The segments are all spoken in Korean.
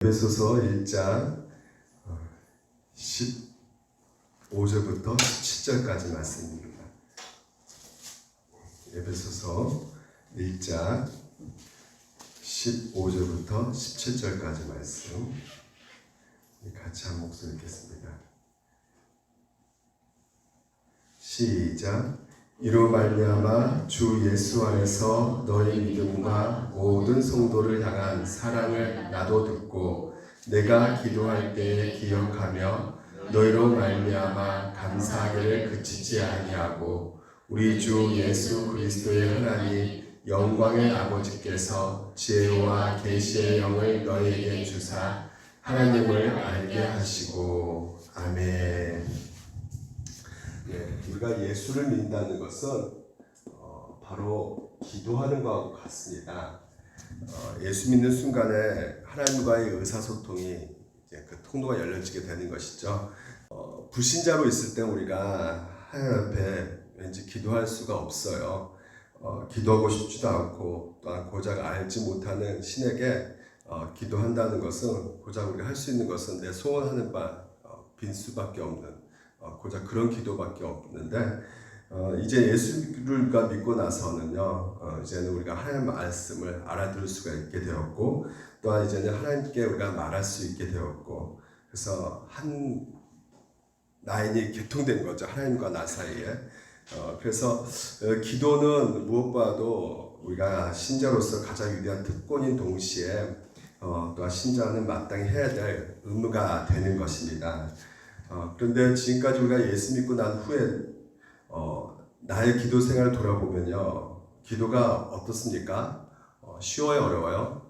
에베소서 1장 15절부터 17절까지 말씀입니다. 에베소서 1장 15절부터 17절까지 말씀 같이 한 목소리 읽겠습니다. 시작. 이로 말미암아 주 예수 안에서 너희 믿음과 모든 성도를 향한 사랑을 나도 듣고 내가 기도할 때에 기억하며 너희로 말미암아 감사하기를 그치지 아니하고 우리 주 예수 그리스도의 하나님 영광의 아버지께서 지혜와 계시의 영을 너희에게 주사 하나님을 알게 하시고. 아멘. 우리가 예수를 믿는다는 것은 바로 기도하는 것과 같습니다. 예수 믿는 순간에 하나님과의 의사소통이 이제 그 통로가 열려지게 되는 것이죠. 불신자로 있을 때 우리가 하나님 앞에 왠지 기도할 수가 없어요. 기도하고 싶지도 않고 또한 고작 알지 못하는 신에게 기도한다는 것은 고작 우리가 할 수 있는 것은 내 소원하는 바 빈수밖에 없는 고작 그런 기도밖에 없는데 이제 예수를 믿고 나서는요 이제는 우리가 하나님의 말씀을 알아들을 수가 있게 되었고 또한 이제는 하나님께 우리가 말할 수 있게 되었고 그래서 한 라인이 개통된 거죠. 하나님과 나 사이에. 그래서 기도는 무엇보다도 우리가 신자로서 가장 위대한 특권인 동시에 또한 신자는 마땅히 해야 될 의무가 되는 것입니다. 그런데 지금까지 우리가 예수 믿고 난 후에 나의 기도 생활을 돌아보면요 기도가 어떻습니까? 쉬워요? 어려워요?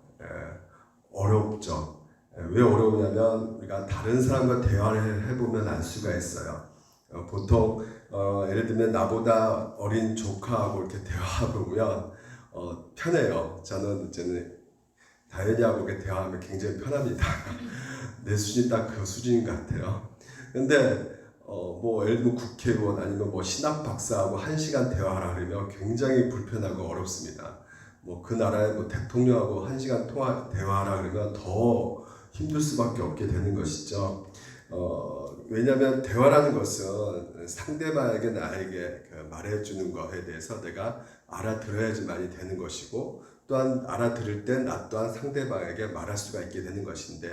어렵죠. 왜 어려우냐면 우리가 다른 사람과 대화를 해보면 알 수가 있어요. 보통 예를 들면 나보다 어린 조카하고 이렇게 대화해보면 편해요. 저는 이제는 다현이하고 이렇게 대화하면 굉장히 편합니다. 내 수준이 딱 그 수준인 것 같아요. 근데 뭐 예를 들면 국회의원 아니면 뭐 신학 박사하고 1시간 대화를 하려면 굉장히 불편하고 어렵습니다. 뭐 그 나라의 뭐 대통령하고 1시간 대화하라 그러면 더 힘들 수밖에 없게 되는 것이죠. 왜냐하면 대화라는 것은 상대방에게 나에게 말해주는 것에 대해서 내가 알아들어야지만이 되는 것이고 또한 알아들을 때 나 또한 상대방에게 말할 수가 있게 되는 것인데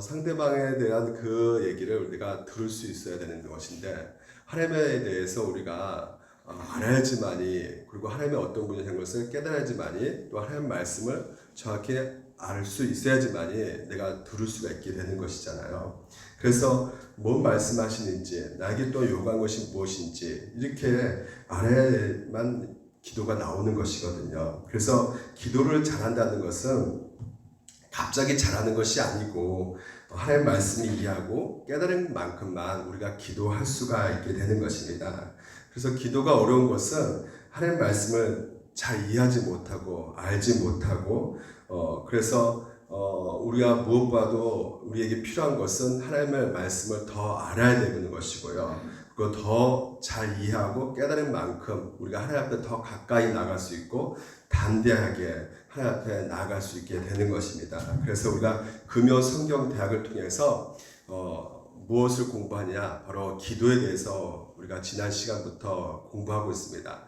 상대방에 대한 그 얘기를 우리가 들을 수 있어야 되는 것인데 하나님에 대해서 우리가 알아야지만이 그리고 하나님의 어떤 분이신 것을 깨달아야지만이 또 하나님의 말씀을 정확히 알 수 있어야지만이 내가 들을 수가 있게 되는 것이잖아요. 그래서 뭔 말씀하시는지 나에게 또 요구한 것이 무엇인지 이렇게 알아야만 기도가 나오는 것이거든요. 그래서 기도를 잘한다는 것은 갑자기 잘하는 것이 아니고 하나님의 말씀을 이해하고 깨달은 만큼만 우리가 기도할 수가 있게 되는 것입니다. 그래서 기도가 어려운 것은 하나님의 말씀을 잘 이해하지 못하고 알지 못하고 그래서 우리가 무엇보다도 우리에게 필요한 것은 하나님의 말씀을 더 알아야 되는 것이고요. 그거 더 잘 이해하고 깨달은 만큼 우리가 하나님 앞에 더 가까이 나갈 수 있고 담대하게 하나님 앞에 나아갈 수 있게 되는 것입니다. 그래서 우리가 금요 성경 대학을 통해서 무엇을 공부하냐? 바로 기도에 대해서 우리가 지난 시간부터 공부하고 있습니다.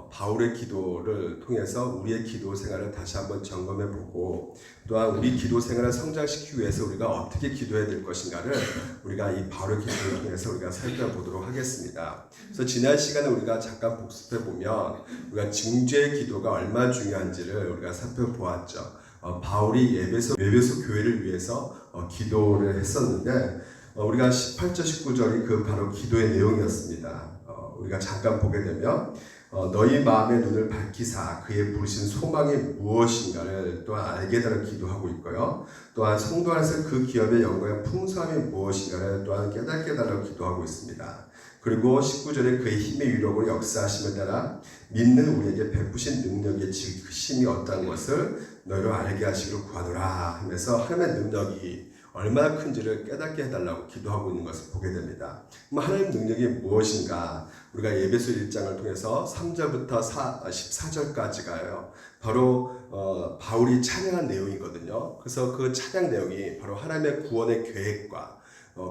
바울의 기도를 통해서 우리의 기도 생활을 다시 한번 점검해보고 또한 우리 기도 생활을 성장시키기 위해서 우리가 어떻게 기도해야 될 것인가를 우리가 이 바울의 기도를 통해서 우리가 살펴보도록 하겠습니다. 그래서 지난 시간에 우리가 잠깐 복습해보면 우리가 증죄의 기도가 얼마나 중요한지를 우리가 살펴보았죠. 바울이 에베소 교회를 위해서 기도를 했었는데 우리가 18절 19절이 그 바로 기도의 내용이었습니다. 우리가 잠깐 보게 되면 너희 마음의 눈을 밝히사 그의 부르신 소망이 무엇인가를 또한 알게 달아 기도하고 있고요. 또한 성도 안에서 그 기업의 영광의 풍성함이 무엇인가를 또한 깨닫게 달라고 기도하고 있습니다. 그리고 19절에 그의 힘의 위력으로 역사하심에 따라 믿는 우리에게 베푸신 능력의 지극심이 어떠한 것을 너희로 알게 하시기를 구하노라 하면서 하나님의 능력이 얼마나 큰지를 깨닫게 해달라고 기도하고 있는 것을 보게 됩니다. 그럼 하나님 능력이 무엇인가? 우리가 에베소 1장을 통해서 3절부터 14절까지가요. 바로 바울이 찬양한 내용이거든요. 그래서 그 찬양 내용이 바로 하나님의 구원의 계획과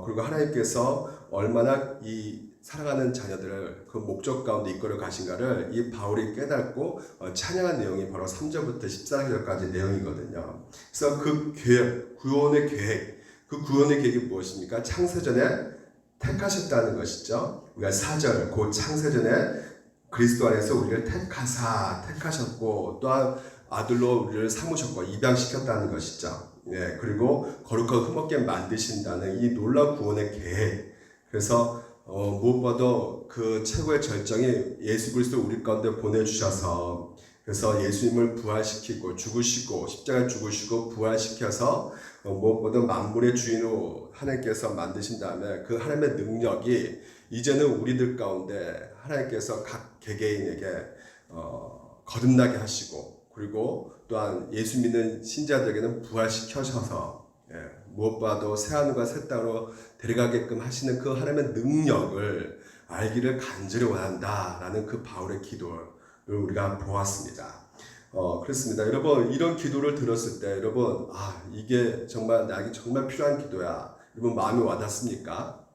그리고 하나님께서 얼마나 이 사랑하는 자녀들을 그 목적 가운데 이끌어 가신가를 이 바울이 깨닫고 찬양한 내용이 바로 3절부터 14절까지 내용이거든요. 그래서 그 계획, 구원의 계획, 그 구원의 계획이 무엇입니까? 창세전에 택하셨다는 것이죠. 우리가 4절, 그 창세전에 그리스도 안에서 우리를 택하셨고 또한 아들로 우리를 삼으셨고 입양시켰다는 것이죠. 예, 그리고 거룩하고 흠없게 만드신다는 이 놀라운 구원의 계획. 그래서 무엇보다도 그 최고의 절정이 예수 그리스도 우리 가운데 보내주셔서 그래서 예수님을 부활시키고 죽으시고 십자가에 죽으시고 부활시켜서 무엇보다 만물의 주인으로 하나님께서 만드신 다음에 그 하나님의 능력이 이제는 우리들 가운데 하나님께서 각 개개인에게 거듭나게 하시고 그리고 또한 예수 믿는 신자들에게는 부활시켜셔서 무엇보다도 새하늘과 새 땅으로 데려가게끔 하시는 그 하나님의 능력을 알기를 간절히 원한다라는 그 바울의 기도를 우리가 보았습니다. 그렇습니다. 여러분 이런 기도를 들었을 때 여러분 이게 정말 나에게 정말 필요한 기도야. 여러분 마음이 와닿습니까?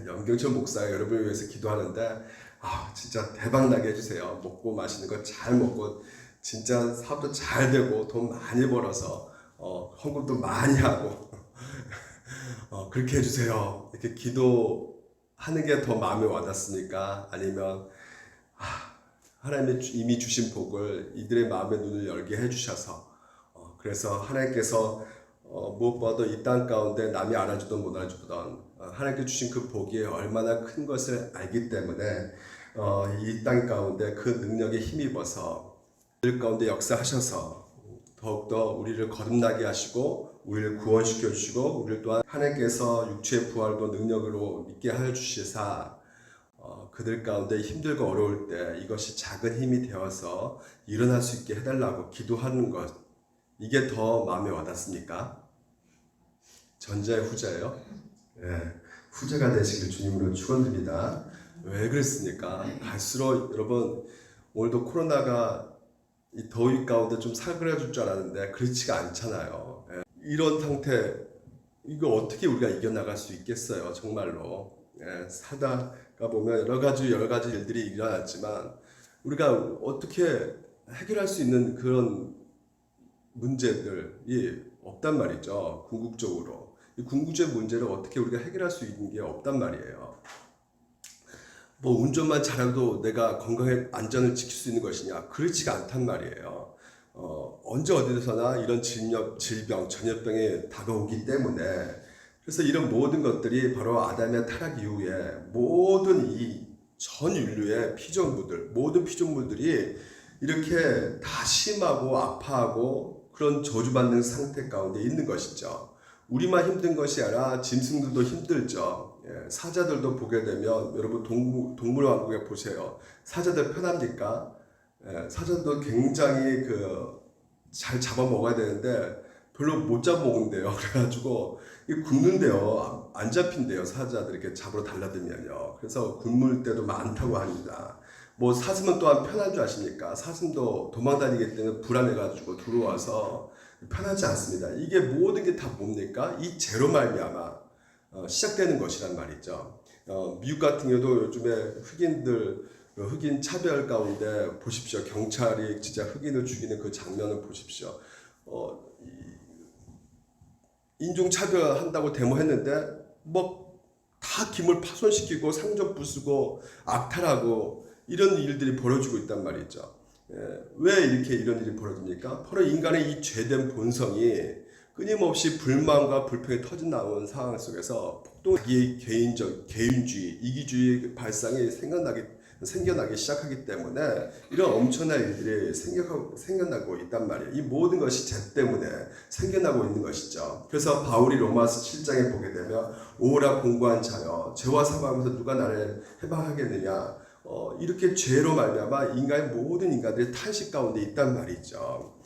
염경철 목사가 여러분을 위해서 기도하는데 진짜 대박나게 해주세요. 먹고 마시는 거 잘 먹고 진짜 사업도 잘 되고 돈 많이 벌어서 헌금도 많이 하고 그렇게 해주세요. 이렇게 기도하는 게 더 마음에 와닿습니까? 아니면 하나님의 이미 주신 복을 이들의 마음의 눈을 열게 해주셔서 그래서 하나님께서 무엇보다도 이 땅 가운데 남이 알아주든 못 알아주든 하나님께 주신 그 복이 얼마나 큰 것을 알기 때문에 이 땅 가운데 그 능력에 힘입어서 우리 가운데 역사하셔서 더욱더 우리를 거듭나게 하시고 우리를 구원시켜 주시고 우리를 또한 하나님께서 육체의 부활도 능력으로 믿게 하여 주시사 그들 가운데 힘들고 어려울 때 이것이 작은 힘이 되어서 일어날 수 있게 해달라고 기도하는 것 이게 더 마음에 와닿습니까? 전자의 후자예요? 후자가 되시길 주님으로 축원드립니다. 왜 그랬습니까? 갈수록 여러분 오늘도 코로나가 이 더위 가운데 좀 사그라질 줄 알았는데 그렇지가 않잖아요. 이런 상태 이거 어떻게 우리가 이겨나갈 수 있겠어요? 정말로 살다가 보면 여러 가지 일들이 일어났지만 우리가 어떻게 해결할 수 있는 그런 문제들이 없단 말이죠. 궁극적으로 이 궁극적 문제를 어떻게 우리가 해결할 수 있는 게 없단 말이에요. 뭐 운전만 잘해도 내가 건강에 안전을 지킬 수 있는 것이냐? 그렇지가 않단 말이에요. 언제 어디서나 이런 질병, 전염병이 다가오기 때문에 그래서 이런 모든 것들이 바로 아담의 타락 이후에 모든 이 전 인류의 모든 피조물들이 이렇게 다 심하고 아파하고 그런 저주받는 상태 가운데 있는 것이죠. 우리만 힘든 것이 아니라 짐승들도 힘들죠. 사자들도 보게 되면 여러분 동물왕국에 보세요. 사자들 편합니까? 사자도 굉장히 잘 잡아 먹어야 되는데 별로 못 잡아 먹는데요. 그래가지고 굶는데요. 안 잡힌대요. 사자들 이렇게 잡으러 달라들면요. 그래서 굶을 때도 많다고 합니다. 뭐 사슴은 또한 편한 줄 아십니까? 사슴도 도망다니기 때문에 불안해가지고 들어와서 편하지 않습니다. 이게 모든 게 다 뭡니까? 이 죄로 말미암아 시작되는 것이란 말이죠. 미국 같은 경우도 요즘에 흑인 차별 가운데 보십시오. 경찰이 진짜 흑인을 죽이는 그 장면을 보십시오. 인종 차별한다고 데모했는데 뭐 다 기물 파손시키고 상점 부수고 악탈하고 이런 일들이 벌어지고 있단 말이죠. 왜 이렇게 이런 일이 벌어집니까? 바로 인간의 이 죄된 본성이 끊임없이 불만과 불평이 터져 나오는 상황 속에서 자기 개인주의, 이기주의 발상이 생겨나기 시작하기 때문에 이런 엄청난 일들이 생겨나고 있단 말이에요. 이 모든 것이 죄 때문에 생겨나고 있는 것이죠. 그래서 바울이 로마서 7장에 보게 되면 오라 공고한 자여 죄와 사망에서 누가 나를 해방하겠느냐 이렇게 죄로 말미암아 모든 인간들이 탄식 가운데 있단 말이죠.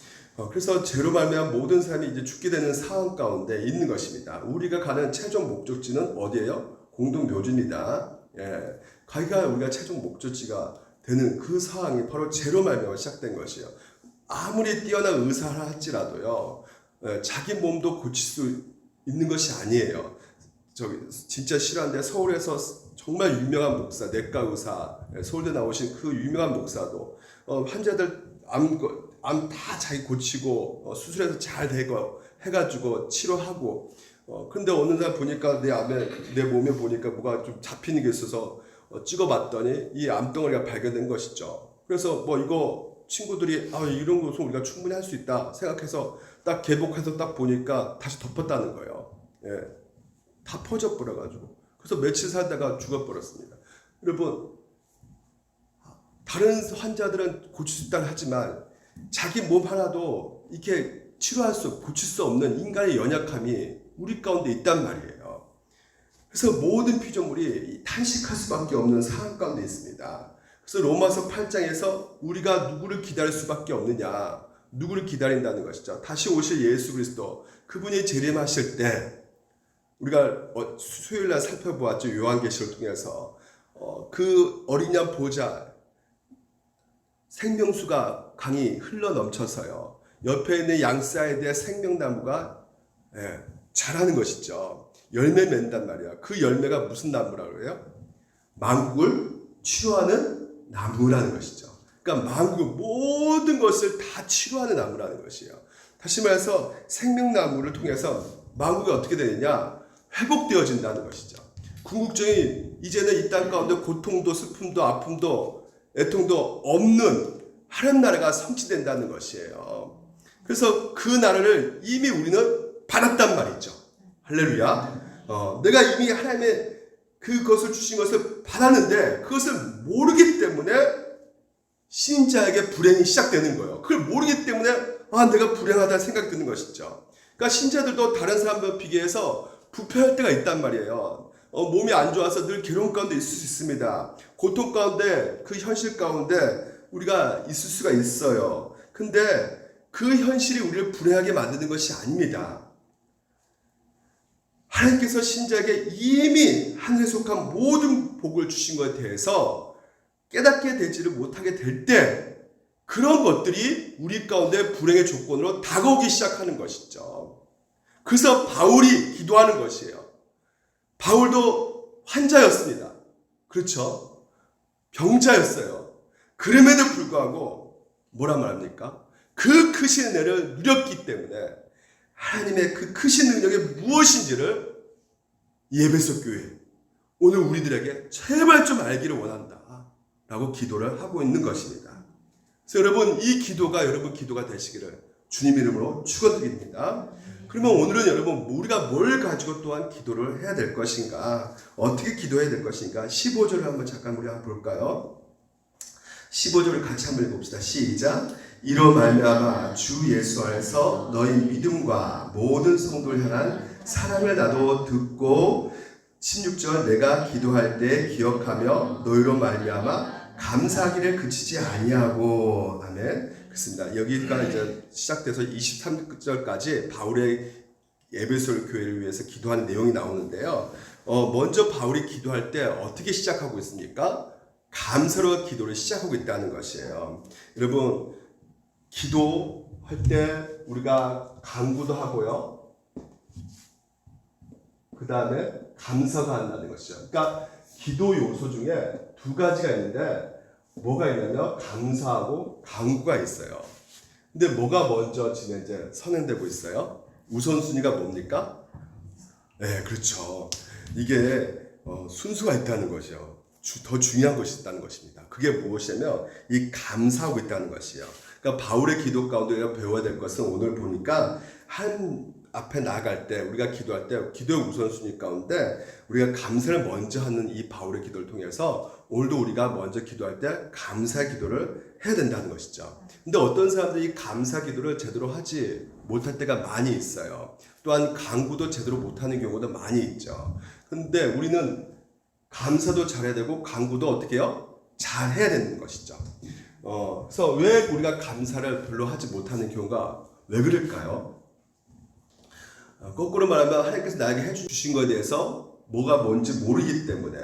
그래서 죄로 말미암아 모든 사람이 이제 죽게 되는 상황 가운데 있는 것입니다. 우리가 가는 최종 목적지는 어디예요? 공동 묘지입니다. 예, 거기가 우리가 최종 목적지가 되는 그 상황이 바로 죄로 말미암아 시작된 것이에요. 아무리 뛰어난 의사를 할지라도요, 자기 몸도 고칠 수 있는 것이 아니에요. 저기 진짜 싫어하는데 서울에서 정말 유명한 목사, 내과 의사, 서울대 나오신 그 유명한 목사도 환자들 암 다 자기 고치고 수술해서 잘 되고 해가지고 치료하고 근데 어느 날 보니까 내 몸에 보니까 뭐가 좀 잡히는 게 있어서 찍어봤더니 이 암덩어리가 발견된 것이죠. 그래서 뭐 이거 친구들이 이런 것은 우리가 충분히 할 수 있다 생각해서 딱 개복해서 딱 보니까 다시 덮었다는 거예요. 예, 다 퍼져 버려가지고 그래서 며칠 살다가 죽어버렸습니다. 여러분, 다른 환자들은 고칠 수 있다고 하지만 자기 몸 하나도 이렇게 고칠 수 없는 인간의 연약함이 우리 가운데 있단 말이에요. 그래서 모든 피조물이 탄식할 수밖에 없는 상황 가운데 있습니다. 그래서 로마서 8장에서 우리가 누구를 기다릴 수밖에 없느냐, 누구를 기다린다는 것이죠. 다시 오실 예수 그리스도, 그분이 재림하실 때 우리가 수요일날 살펴보았죠. 요한계시를 통해서 그 어린 양 보좌 생명수가 강이 흘러 넘쳐서요. 옆에 있는 양사이드의 생명나무가 자라는 것이죠. 열매 맺는단 말이야. 그 열매가 무슨 나무라고 해요? 만국을 치료하는 나무라는 것이죠. 그러니까 만국 모든 것을 다 치료하는 나무라는 것이에요. 다시 말해서 생명나무를 통해서 만국이 어떻게 되느냐? 회복되어진다는 것이죠. 궁극적인 이제는 이 땅 가운데 고통도 슬픔도 아픔도 애통도 없는 하나님 나라가 성취된다는 것이에요. 그래서 그 나라를 이미 우리는 받았단 말이죠. 할렐루야. 내가 이미 하나님의 그것을 주신 것을 받았는데 그것을 모르기 때문에 신자에게 불행이 시작되는 거예요. 그걸 모르기 때문에 내가 불행하다는 생각이 드는 것이죠. 그러니까 신자들도 다른 사람들과 비교해서 부패할 때가 있단 말이에요. 몸이 안 좋아서 늘 괴로움 가운데 있을 수 있습니다. 고통 가운데, 그 현실 가운데 우리가 있을 수가 있어요. 근데 그 현실이 우리를 불행하게 만드는 것이 아닙니다. 하나님께서 신자에게 이미 하늘에 속한 모든 복을 주신 것에 대해서 깨닫게 되지를 못하게 될 때 그런 것들이 우리 가운데 불행의 조건으로 다가오기 시작하는 것이죠. 그래서 바울이 기도하는 것이에요. 바울도 환자였습니다. 그렇죠? 병자였어요. 그럼에도 불구하고 뭐라 말합니까? 그 크신 은혜를 누렸기 때문에 하나님의 그 크신 능력이 무엇인지를 에베소 교회 오늘 우리들에게 제발 좀 알기를 원한다 라고 기도를 하고 있는 것입니다. 그래서 여러분, 이 기도가 여러분 기도가 되시기를 주님 이름으로 축원드립니다. 그러면 오늘은 여러분 우리가 뭘 가지고 또한 기도를 해야 될 것인가, 어떻게 기도해야 될 것인가, 15절을 한번 잠깐 우리 한번 볼까요? 15절을 같이 한번 읽어봅시다. 시작. 이로 말미암아 주 예수 안에서 너희 믿음과 모든 성도를 향한 사랑을 나도 듣고 16절 내가 기도할 때 기억하며 너희로 말미암아 감사하기를 그치지 아니하고. 아멘. 그렇습니다. 여기가 이제 시작돼서 23절까지 바울의 에베소 교회를 위해서 기도하는 내용이 나오는데요. 먼저 바울이 기도할 때 어떻게 시작하고 있습니까? 감사로 기도를 시작하고 있다는 것이에요. 여러분, 기도할 때 우리가 간구도 하고요. 그 다음에 감사가 한다는 것이죠. 그러니까 기도 요소 중에 두 가지가 있는데 뭐가 있냐면 감사하고 간구가 있어요. 근데 뭐가 먼저 지금 이제 선행되고 있어요? 우선순위가 뭡니까? 네, 그렇죠. 이게 순수가 있다는 것이요. 더 중요한 것이 있다는 것입니다. 그게 무엇이냐면 이 감사하고 있다는 것이에요. 그러니까 바울의 기도 가운데 우리가 배워야 될 것은 오늘 보니까 한 앞에 나아갈 때 우리가 기도할 때 기도의 우선순위 가운데 우리가 감사를 먼저 하는 이 바울의 기도를 통해서 오늘도 우리가 먼저 기도할 때 감사 기도를 해야 된다는 것이죠. 근데 어떤 사람들이 감사 기도를 제대로 하지 못할 때가 많이 있어요. 또한 간구도 제대로 못하는 경우도 많이 있죠. 근데 우리는 감사도 잘해야 되고 간구도 어떻게 해요? 잘 해야 되는 것이죠. 그래서 왜 우리가 감사를 별로 하지 못하는 경우가 왜 그럴까요? 거꾸로 말하면 하나님께서 나에게 해주신 것에 대해서 뭐가 뭔지 모르기 때문에,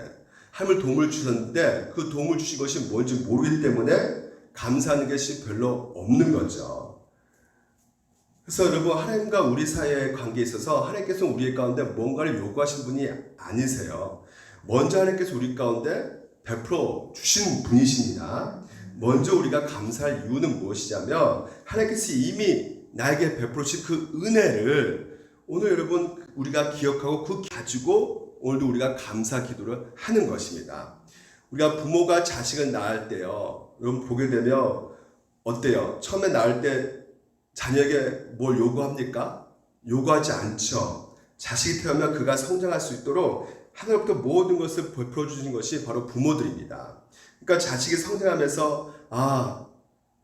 하나님을 도움을 주셨는데 그 도움을 주신 것이 뭔지 모르기 때문에 감사하는 것이 별로 없는 거죠. 그래서 여러분, 하나님과 우리 사이의 관계에 있어서 하나님께서 우리 가운데 뭔가를 요구하신 분이 아니세요. 먼저 하나님께서 우리 가운데 베풀어 주신 분이십니다. 먼저 우리가 감사할 이유는 무엇이냐면, 하나님께서 이미 나에게 베풀어 주신 그 은혜를 오늘 여러분 우리가 기억하고 그 가지고 오늘도 우리가 감사 기도를 하는 것입니다. 우리가 부모가 자식을 낳을 때요, 여러분 보게 되면 어때요? 처음에 낳을 때 자녀에게 뭘 요구합니까? 요구하지 않죠. 자식이 태어나면 그가 성장할 수 있도록 하나님부터 모든 것을 베풀어 주신 것이 바로 부모들입니다. 그러니까 자식이 성장하면서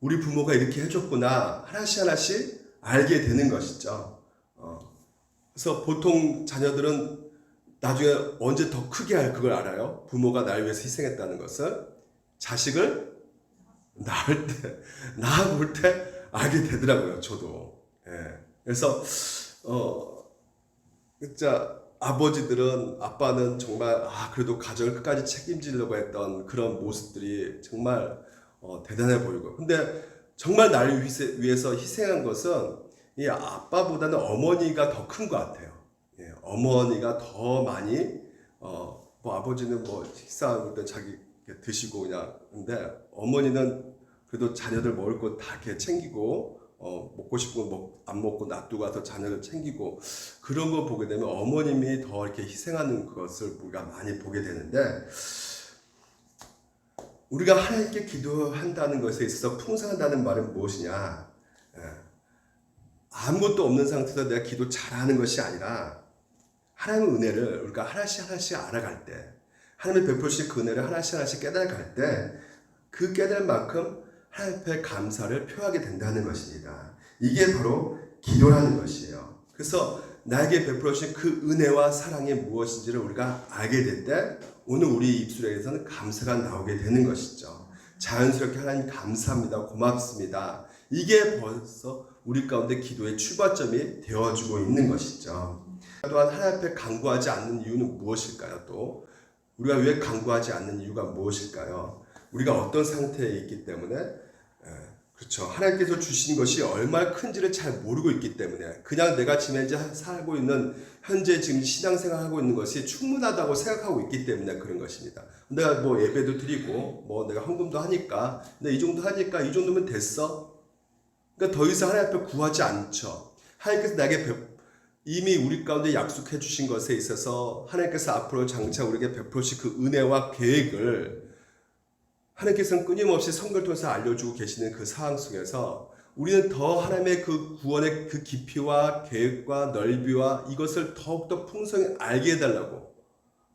우리 부모가 이렇게 해줬구나 하나씩 하나씩 알게 되는 것이죠. 그래서 보통 자녀들은 나중에 언제 더 크게 할 그걸 알아요. 부모가 날 위해서 희생했다는 것을 자식을 낳아볼 때 알게 되더라고요. 저도. 그래서 진짜 아빠는 정말 그래도 가정을 끝까지 책임지려고 했던 그런 모습들이 정말 대단해 보이고, 근데 정말 나를 위해서 희생한 것은 이 아빠보다는 어머니가 더 큰 것 같아요. 어머니가 더 많이 아버지는 식사할 때 자기 드시고 그냥, 근데 어머니는 그래도 자녀들 먹을 거 다 이렇게 챙기고 먹고 싶은 거 안 먹고 놔두고 가서 자녀를 챙기고, 그런 거 보게 되면 어머님이 더 이렇게 희생하는 것을 우리가 많이 보게 되는데, 우리가 하나님께 기도한다는 것에 있어서 풍성한다는 말은 무엇이냐? 아무것도 없는 상태에서 내가 기도 잘하는 것이 아니라 하나님의 은혜를 우리가 하나씩 하나씩 알아갈 때, 하나님의 베푸신 그 은혜를 하나씩 하나씩 깨달아갈 때 그 깨달을 만큼 하나님 앞에 감사를 표하게 된다는 것입니다. 이게 바로 기도라는 것이에요. 그래서 나에게 베풀어 주신 그 은혜와 사랑이 무엇인지를 우리가 알게 될 때 오늘 우리 입술에서는 감사가 나오게 되는 것이죠. 자연스럽게 하나님 감사합니다, 고맙습니다, 이게 벌써 우리 가운데 기도의 출발점이 되어주고 있는 것이죠. 또한 하나님 앞에 간구하지 않는 이유는 무엇일까요? 또 우리가 왜 간구하지 않는 이유가 무엇일까요? 우리가 어떤 상태에 있기 때문에, 그렇죠, 하나님께서 주신 것이 얼마나 큰지를 잘 모르고 있기 때문에, 그냥 내가 지금 현재 살고 있는, 현재 지금 신앙생활하고 있는 것이 충분하다고 생각하고 있기 때문에 그런 것입니다. 내가 예배도 드리고 내가 헌금도 하니까, 근데 이 정도 하니까 이 정도면 됐어. 그러니까 더 이상 하나님 앞에 구하지 않죠. 하나님께서 나에게 이미 우리 가운데 약속해 주신 것에 있어서 하나님께서 앞으로 장차 우리에게 베풀어 주실 그 은혜와 계획을 하나님께서는 끊임없이 성경을 통해서 알려주고 계시는 그 상황 속에서 우리는 더 하나님의 그 구원의 그 깊이와 계획과 넓이와 이것을 더욱더 풍성히 알게 해달라고.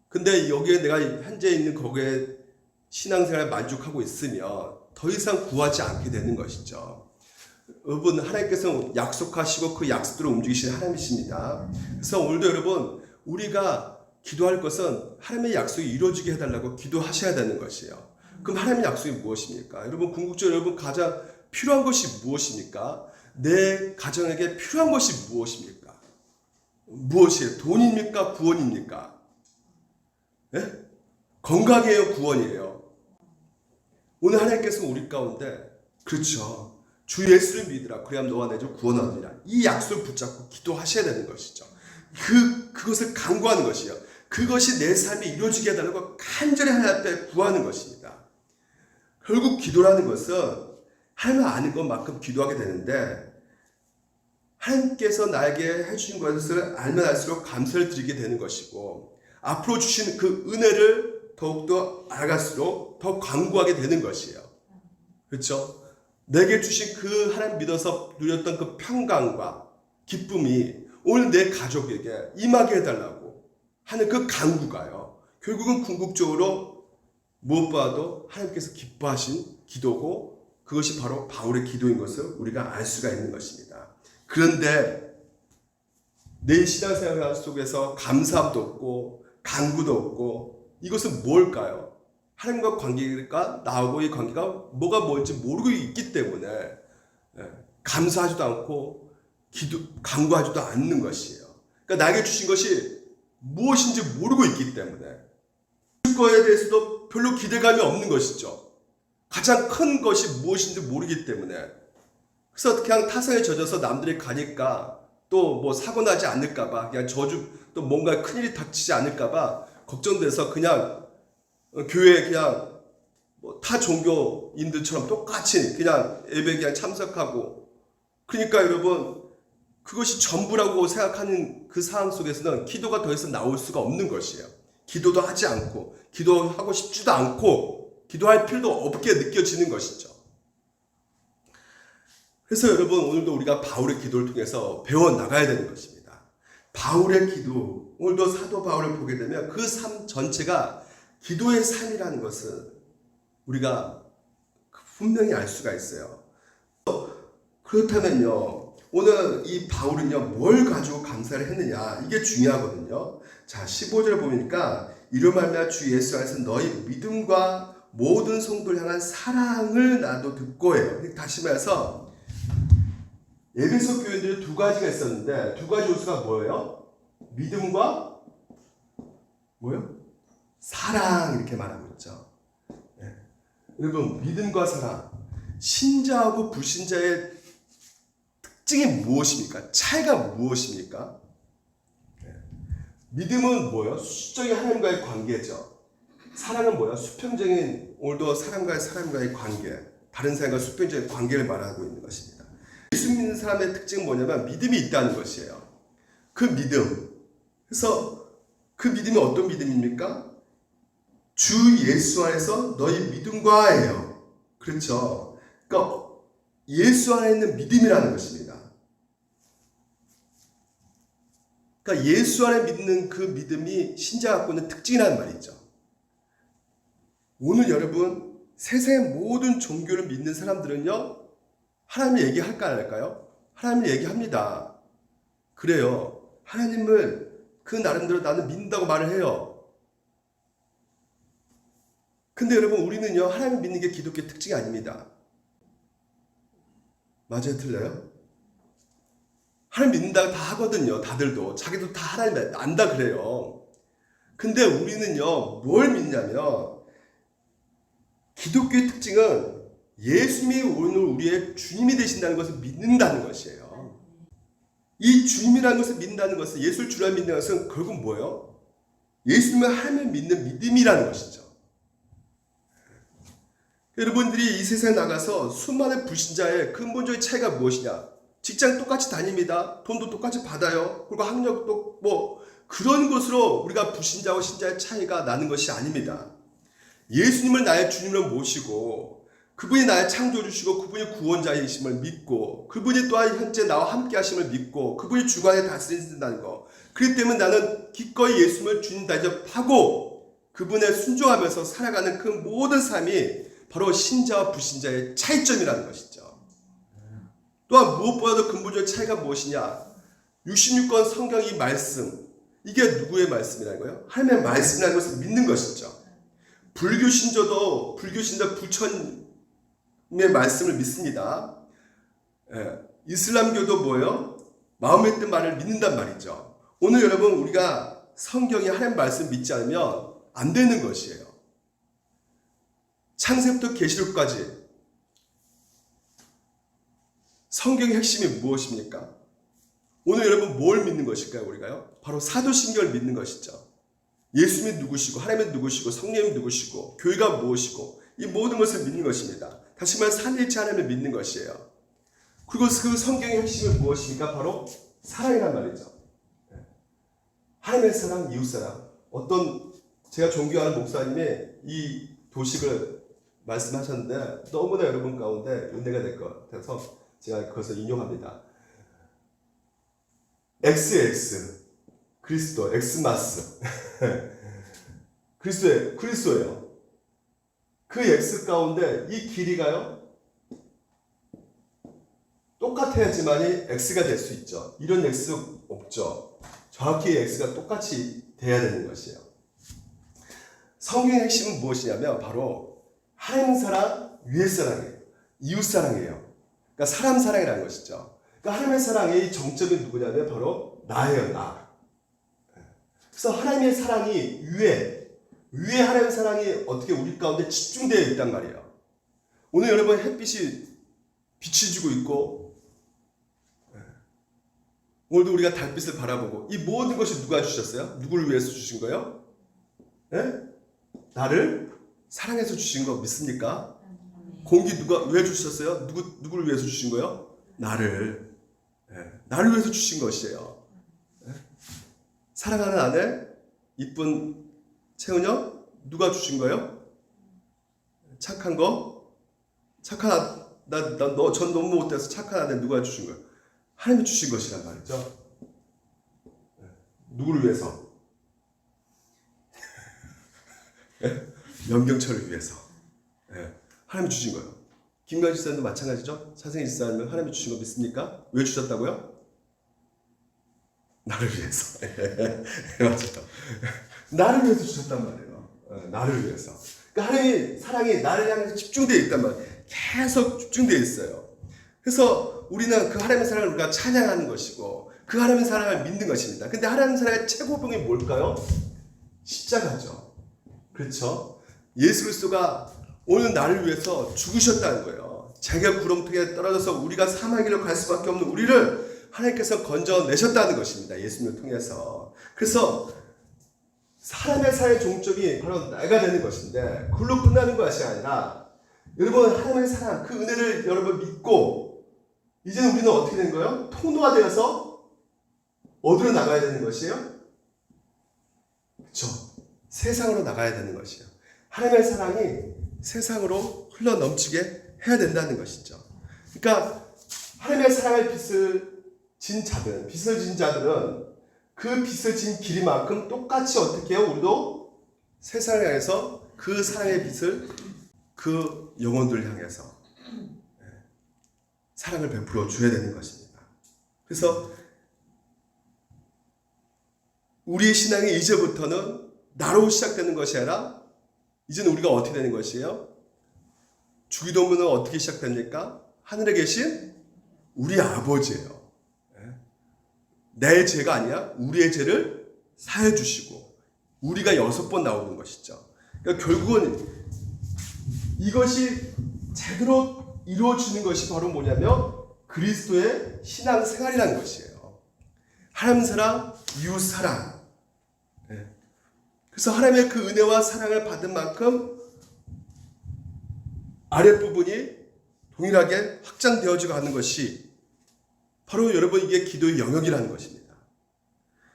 근데 여기에 내가 현재 있는 거기에 신앙생활에 만족하고 있으면 더 이상 구하지 않게 되는 것이죠. 여러분, 하나님께서 약속하시고 그 약속대로 움직이시는 하나님이십니다. 그래서 오늘도 여러분, 우리가 기도할 것은 하나님의 약속이 이루어지게 해달라고 기도하셔야 되는 것이에요. 그럼 하나님의 약속이 무엇입니까? 여러분, 궁극적으로 여러분 가장 필요한 것이 무엇입니까? 내 가정에게 필요한 것이 무엇입니까? 무엇이에요? 돈입니까? 구원입니까? 건강이에요? 구원이에요? 오늘 하나님께서 우리 가운데, 그렇죠, 주 예수를 믿으라, 그래야 너와 내 집 구원하리라, 이 약속을 붙잡고 기도하셔야 되는 것이죠. 그것을 간구하는 것이요, 그것이 내 삶에 이루어지게 해달라고 간절히 하나님 앞에 구하는 것입니다. 결국 기도라는 것은 하나님 아는 것만큼 기도하게 되는데, 하나님께서 나에게 해주신 것을 알면 알수록 감사를 드리게 되는 것이고, 앞으로 주신 그 은혜를 더욱더 알아갈수록 더 간구하게 되는 것이에요. 그렇죠? 내게 주신 그 하나님 믿어서 누렸던 그 평강과 기쁨이 오늘 내 가족에게 임하게 해달라고 하는 그 간구가요, 결국은 궁극적으로 무엇보다도 하나님께서 기뻐하신 기도고, 그것이 바로 바울의 기도인 것을 우리가 알 수가 있는 것입니다. 그런데 내 신앙생활 속에서 감사함도 없고 간구도 없고, 이것은 뭘까요? 하나님과 관계가 나하고의 관계가 뭐가 뭔지 모르고 있기 때문에 감사하지도 않고 간구하지도 않는 것이에요. 그러니까 나에게 주신 것이 무엇인지 모르고 있기 때문에 그거에 대해서도 별로 기대감이 없는 것이죠. 가장 큰 것이 무엇인지 모르기 때문에. 그래서 그냥 타성에 젖어서 남들이 가니까 또 뭐 사고 나지 않을까봐, 그냥 또 뭔가 큰일이 닥치지 않을까봐 걱정돼서 그냥 교회에 그냥 뭐 타 종교인들처럼 똑같이 그냥 예배 그냥 참석하고. 그러니까 여러분, 그것이 전부라고 생각하는 그 상황 속에서는 기도가 더 이상 나올 수가 없는 것이에요. 기도도 하지 않고, 기도하고 싶지도 않고, 기도할 필요도 없게 느껴지는 것이죠. 그래서 여러분, 오늘도 우리가 바울의 기도를 통해서 배워나가야 되는 것입니다. 바울의 기도, 오늘도 사도 바울을 보게 되면 그 삶 전체가 기도의 삶이라는 것을 우리가 분명히 알 수가 있어요. 그렇다면요, 오늘 이 바울은요, 뭘 가지고 감사를 했느냐, 이게 중요하거든요. 자, 15절 보니까 이로 말미암아 주 예수 안에서 너희 믿음과 모든 성도를 향한 사랑을 나도 듣고 해요. 다시 말해서 에베소 교인들이 두 가지가 있었는데, 두 가지 요소가 뭐예요? 믿음과 뭐예요? 사랑, 이렇게 말하고 있죠. 네. 여러분, 믿음과 사랑, 신자하고 불신자의 특징이 무엇입니까? 차이가 무엇입니까? 네. 믿음은 뭐예요? 수적인 하나님과의 관계죠. 사랑은 뭐야? 수평적인, 오늘도 사람과의 관계, 다른 사람과 수평적인 관계를 말하고 있는 것입니다. 예수 믿는 사람의 특징은 뭐냐면 믿음이 있다는 것이에요. 그 믿음. 그래서 그 믿음이 어떤 믿음입니까? 주 예수 안에서 너희 믿음과예요. 그렇죠. 그러니까 예수 안에 있는 믿음이라는 것입니다. 그러니까 예수 안에 믿는 그 믿음이 신자가 갖고 있는 특징이라는 말이죠. 오늘 여러분, 세상의 모든 종교를 믿는 사람들은요, 하나님을 얘기할까 안 할까요? 하나님을 얘기합니다. 그래요. 하나님을 그 나름대로 나는 믿는다고 말을 해요. 근데 여러분, 우리는요, 하나님 믿는 게 기독교의 특징이 아닙니다. 맞아요? 틀려요? 하나님 믿는다고 다 하거든요. 다들도. 자기도 다 하나님 안다 그래요. 근데 우리는요, 뭘 믿냐면, 기독교의 특징은 예수님이 오늘 우리의 주님이 되신다는 것을 믿는다는 것이에요. 이 주님이라는 것을 믿는다는 것은, 예수를 주라 믿는 것은 결국 뭐예요? 예수님을 하나님을 믿는 믿음이라는 것이죠. 여러분들이 이 세상에 나가서 수많은 불신자의 근본적인 차이가 무엇이냐? 직장 똑같이 다닙니다. 돈도 똑같이 받아요. 그리고 학력도 뭐 그런 것으로 우리가 불신자와 신자의 차이가 나는 것이 아닙니다. 예수님을 나의 주님으로 모시고 그분이 나의 창조주시고 그분이 구원자이심을 믿고 그분이 또한 현재 나와 함께 하심을 믿고 그분이 주관에 다스린다는 것. 그렇기 때문에 나는 기꺼이 예수님을 주님 대접하고 그분에 순종하면서 살아가는 그 모든 삶이 바로 신자와 불신자의 차이점이라는 것이죠. 또한 무엇보다도 근본적인 차이가 무엇이냐? 66권 성경 이 말씀, 이게 누구의 말씀이라는 거예요? 하나님의 말씀이라는 것을 믿는 것이죠. 불교 신자도 부처님의 말씀을 믿습니다. 이슬람교도 뭐예요? 마음의 뜻 말을 믿는단 말이죠. 오늘 여러분, 우리가 성경이 하나님 말씀 믿지 않으면 안 되는 것이에요. 창세부터 계시록까지 성경의 핵심이 무엇입니까? 오늘 여러분 뭘 믿는 것일까요? 우리가요? 바로 사도신경을 믿는 것이죠. 예수님이 누구시고 하나님이 누구시고 성령이 누구시고 교회가 무엇이고 이 모든 것을 믿는 것입니다. 다시 말해 삼위일체 하나님을 믿는 것이에요. 그리고 그 성경의 핵심은 무엇입니까? 바로 사랑이란 말이죠. 하나님의 사랑, 이웃사랑. 제가 존경하는 목사님이 이 도식을 말씀하셨는데 너무나 여러분 가운데 은혜가 될 것 같아서 제가 그것을 인용합니다. XX 그리스도, 엑스마스 그리스도예요. 그 X 가운데 이 길이가요 똑같아야지만이 X가 될 수 있죠. 이런 X 없죠. 정확히 X가 똑같이 돼야 되는 것이에요. 성경의 핵심은 무엇이냐면 바로 하나님 사랑, 위의 사랑이에요. 이웃 사랑이에요. 그러니까 사람 사랑이라는 것이죠. 그러니까 하나님의 사랑의 정점이 누구냐면 바로 나예요, 나. 그래서 하나님의 사랑이 위에 하나님의 사랑이 어떻게 우리 가운데 집중되어 있단 말이에요. 오늘 여러분 햇빛이 빛이 주고 있고 오늘도 우리가 달빛을 바라보고 이 모든 것이 누가 주셨어요? 누구를 위해서 주신 거예요? 네? 나를 사랑해서 주신 거 믿습니까? 공기 누가 왜 주셨어요? 누구를 위해서 주신 거예요? 나를 위해서 주신 것이에요. 사랑하는 아내, 이쁜 채은여 누가 주신 거예요? 착한 거, 전 너무 못돼서 착한 아내 누가 주신 거예요? 하나님이 주신 것이란 말이죠. 누구를 위해서? 연경철을 위해서. 하나님이 주신 거예요. 김가희 집사님도 마찬가지죠. 차승희 집사님은 하나님이 주신 거 믿습니까? 왜 주셨다고요? 나를 위해서. 맞아요. 나를 위해서 주셨단 말이에요. 나를 위해서. 그러니까 하나님의 사랑이 나를 향해서 집중되어 있단 말이에요. 계속 집중되어 있어요. 그래서 우리는 그 하나님의 사랑을 우리가 찬양하는 것이고 그 하나님의 사랑을 믿는 것입니다. 근데 하나님의 사랑의 최고봉이 뭘까요? 십자가죠. 그렇죠? 예수 그리스도가 오늘 나를 위해서 죽으셨다는 거예요. 자기가 구렁텅이에 떨어져서 우리가 사망의 길로 갈 수밖에 없는 우리를 하나님께서 건져내셨다는 것입니다. 예수님을 통해서. 그래서 사람의 사랑의 종점이 바로 내가 되는 것인데 그걸로 끝나는 것이 아니라 여러분 하나님의 사랑 그 은혜를 여러분 믿고 이제는 우리는 어떻게 되는 거예요? 통로화되어서 어디로 나가야 되는 것이에요? 그렇죠. 세상으로 나가야 되는 것이에요. 하나님의 사랑이 세상으로 흘러넘치게 해야 된다는 것이죠. 그러니까 하나님의 사랑의 빛을 진 자들은 그 빛을 진 길이만큼 똑같이 어떻게 해요? 우리도 세상을 향해서 그 사랑의 빛을 그 영혼들을 향해서 사랑을 베풀어 줘야 되는 것입니다. 그래서 우리의 신앙이 이제부터는 나로 시작되는 것이 아니라 이제는 우리가 어떻게 되는 것이에요? 주기도문은 어떻게 시작됩니까? 하늘에 계신 우리 아버지예요. 내 죄가 아니야. 우리의 죄를 사해 주시고 우리가 6번 나오는 것이죠. 그러니까 결국은 이것이 제대로 이루어지는 것이 바로 뭐냐면 그리스도의 신앙생활이라는 것이에요. 하나님 사랑, 이웃 사랑. 그래서 하나님의 그 은혜와 사랑을 받은 만큼 아랫부분이 동일하게 확장되어지고 하는 것이 바로 여러분 이게 기도의 영역이라는 것입니다.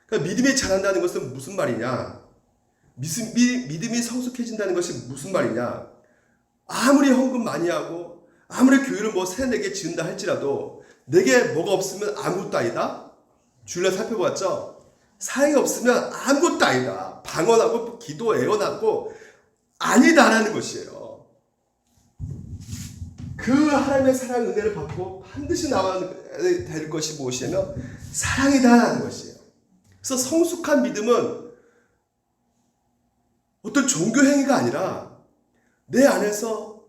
그러니까 믿음이 자란다는 것은 무슨 말이냐? 믿음이 성숙해진다는 것이 무슨 말이냐? 아무리 헌금 많이 하고 아무리 교회를 3-4개 지은다 할지라도 내게 뭐가 없으면 아무것도 아니다? 주일날 살펴봤죠? 사랑이 없으면 아무것도 아니다. 방언하고 기도 애원하고 아니다라는 것이에요. 그 하나님의 사랑 은혜를 받고 반드시 나와야 될 것이 무엇이냐면 사랑이다라는 것이에요. 그래서 성숙한 믿음은 어떤 종교 행위가 아니라 내 안에서